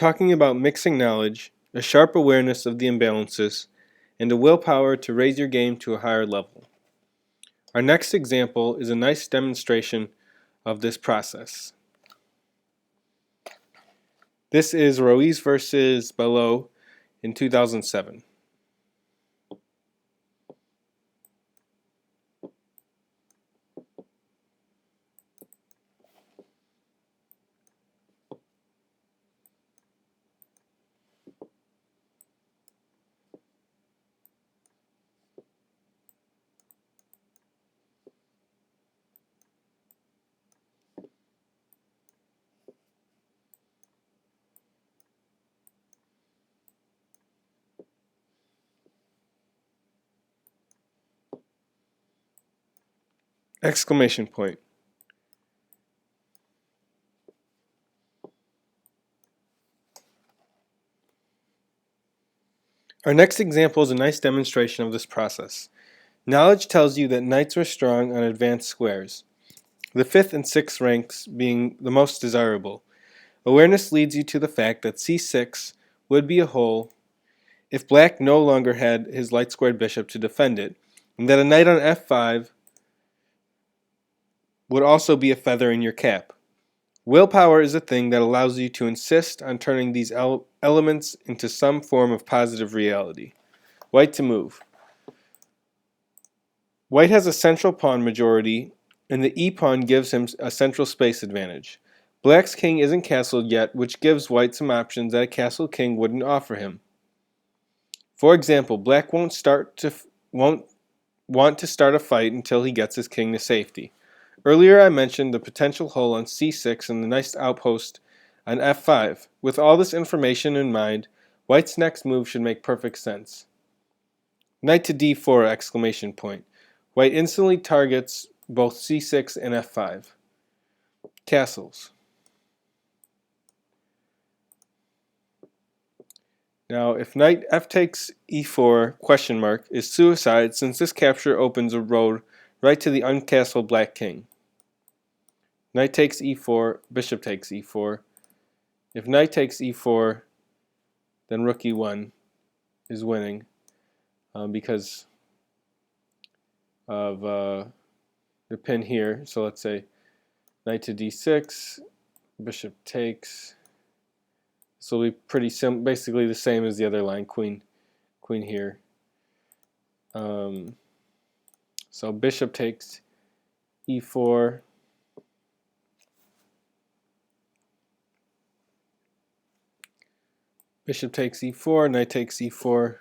talking about mixing knowledge, a sharp awareness of the imbalances, and the willpower to raise your game to a higher level. Our next example is a nice demonstration of this process. This is Ruiz versus Belot in 2007. Exclamation point. Our next example is a nice demonstration of this process. Knowledge tells you that knights are strong on advanced squares, the 5th and 6th ranks being the most desirable. Awareness leads you to the fact that c6 would be a hole if black no longer had his light squared bishop to defend it, and that a knight on f5 would also be a feather in your cap. Willpower is a thing that allows you to insist on turning these elements into some form of positive reality. White to move. White has a central pawn majority, and the e-pawn gives him a central space advantage. Black's king isn't castled yet, which gives white some options that a castled king wouldn't offer him. For example, black won't want to start a fight until he gets his king to safety. Earlier I mentioned the potential hole on c6 and the nice outpost on f5. With all this information in mind, white's next move should make perfect sense. Knight to d4 exclamation point. White instantly targets both c6 and f5. Castles. Now, if knight f takes e4 question mark is suicide, since this capture opens a road right to the uncastled black king. Knight takes e4, bishop takes e4. If knight takes e4, then rook e1 is winning because of the pin here. So let's say knight to d6, bishop takes. This will be basically the same as the other line, queen here. So bishop takes e4. Bishop takes e4, knight takes e4,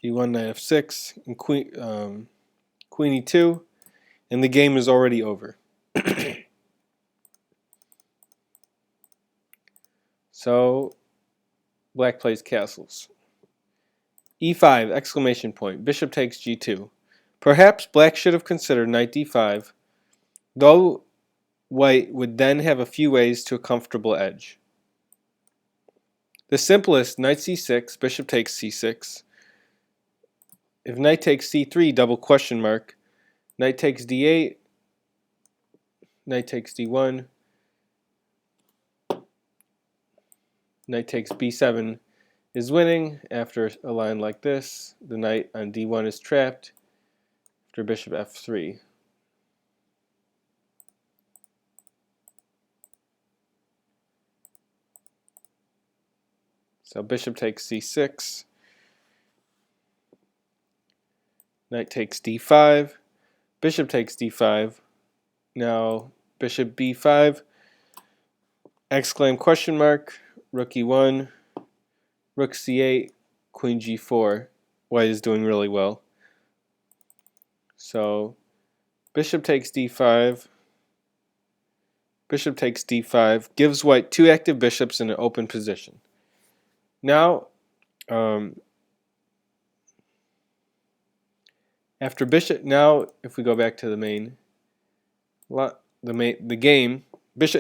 e1, knight f6, and queen e2, and the game is already over. So black plays castles. e5 exclamation point. Bishop takes g2. Perhaps black should have considered knight d5, though white would then have a few ways to a comfortable edge. The simplest, knight c6, bishop takes c6. If knight takes c3, double question mark, knight takes d8, knight takes d1, knight takes b7 is winning. After a line like this, the knight on d1 is trapped after bishop f3. So bishop takes c6, knight takes d5, bishop takes d5, now bishop b5, exclaim question mark, rook e1, rook c8, queen g4. White is doing really well. So bishop takes d5, bishop takes d5, gives white two active bishops in an open position. Now, after bishop, now if we go back to the game,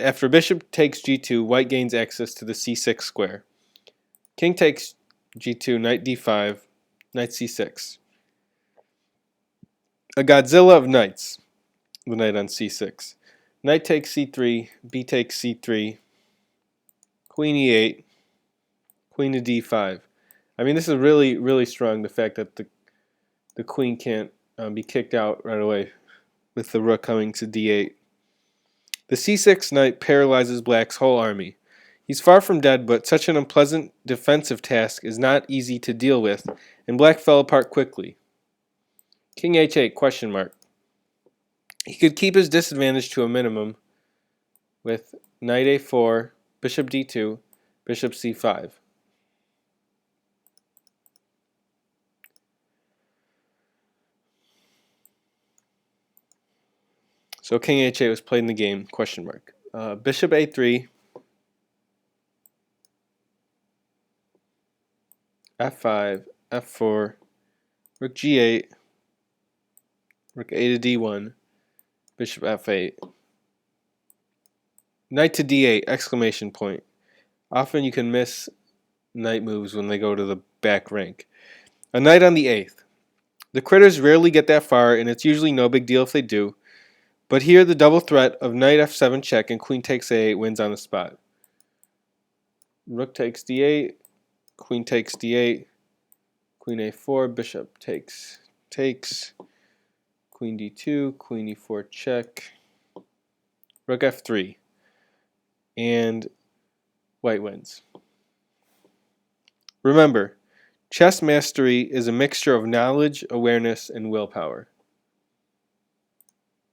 after bishop takes g2, white gains access to the c6 square. King takes g2, knight d5, knight c6. A Godzilla of knights, the knight on c6. Knight takes c3, b takes c3, queen e8, queen to d5. I mean, this is really, really strong, the fact that the queen can't be kicked out right away with the rook coming to d8. The c6 knight paralyzes black's whole army. He's far from dead, but such an unpleasant defensive task is not easy to deal with, and black fell apart quickly. King h8, question mark. He could keep his disadvantage to a minimum with knight a4, bishop d2, bishop c5. So king h8 was played in the game, question mark. Bishop a3, f5, f4, rook g8, rook a to d1, bishop f8. Knight to d8, exclamation point. Often you can miss knight moves when they go to the back rank. A knight on the 8th. The critters rarely get that far, and it's usually no big deal if they do. But here the double threat of knight f7 check and queen takes a8 wins on the spot. Rook takes d8, queen takes d8, queen a4, bishop takes, queen d2, queen e4 check, rook f3, and white wins. Remember, chess mastery is a mixture of knowledge, awareness, and willpower.